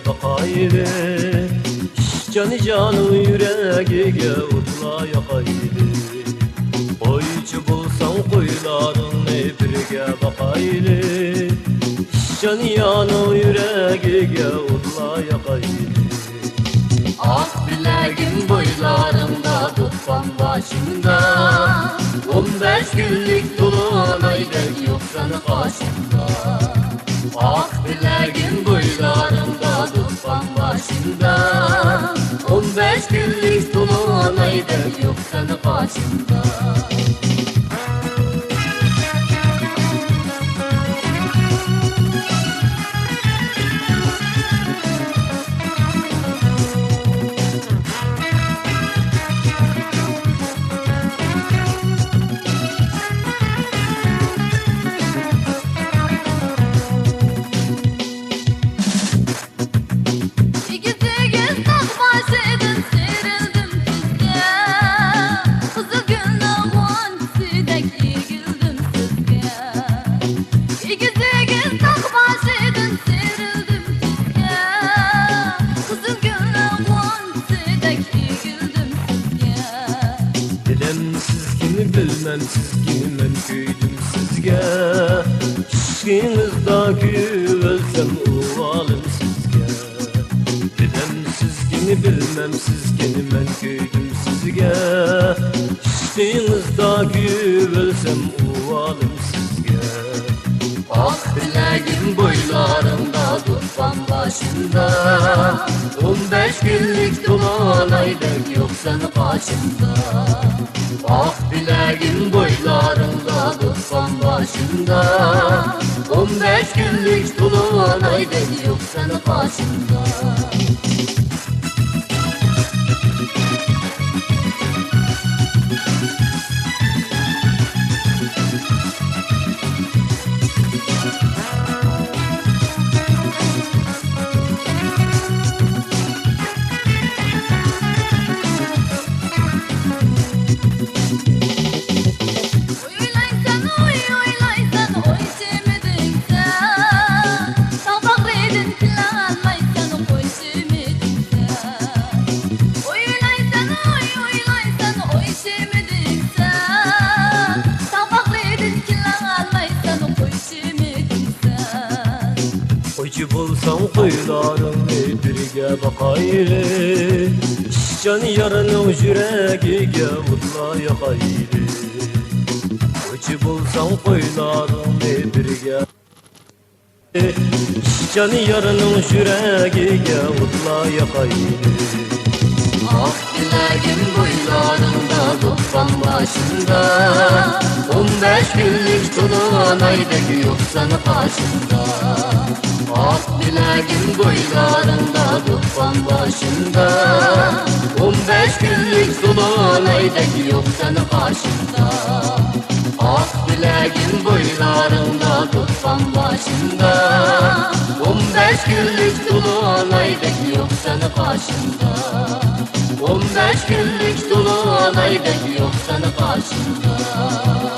bakaylı, canı canı yüreğige utla yakaylı. Oyçu bulsan koylarını birge bakaylı, canı yanı yüreğige utla yakaylı. Ah bileğim boylarımda tutmam başımda, 15 günlük dolunaydık yok sana karşımda. Ah bileğim boylarımda tutmam başımda, 15 günlük dolunaydık yok sana karşımda. Bilmem siz kimi men köydüm sizge, Şişkinizda güvelsem uvalım sizge. Bilmem siz kimi bilmem siz kimi men köydüm sizge, Şişkinizda güvelsem uvalım sizge. Ah bileğim boylarımda tutmam başımda, 15 günlük dolunaydık yok sana karşımda. Ah bileğim boylarımda tutmam başımda, 15 günlük dolunaydık yok sana karşımda. Oyçu bulsan koylarını birge bakaylı, Can yarının yüreğige utla yakaylı. Oyçu bulsan koylarını birge, Can yarının yüreğige utla yakaylı. Ah bileğim boylarımda tutmam başımda, 15 günlük dolunaydık yok sana karşımda. Ah bileğim boylarımda tutmam başımda, 15 günlük dolunaydık yok sana karşımda. Ah bileğim boylarımda tutmam başımda, 15 günlük dolunaydık yok sana karşımda. 15 günlük dolunaydık yok sana karşımda.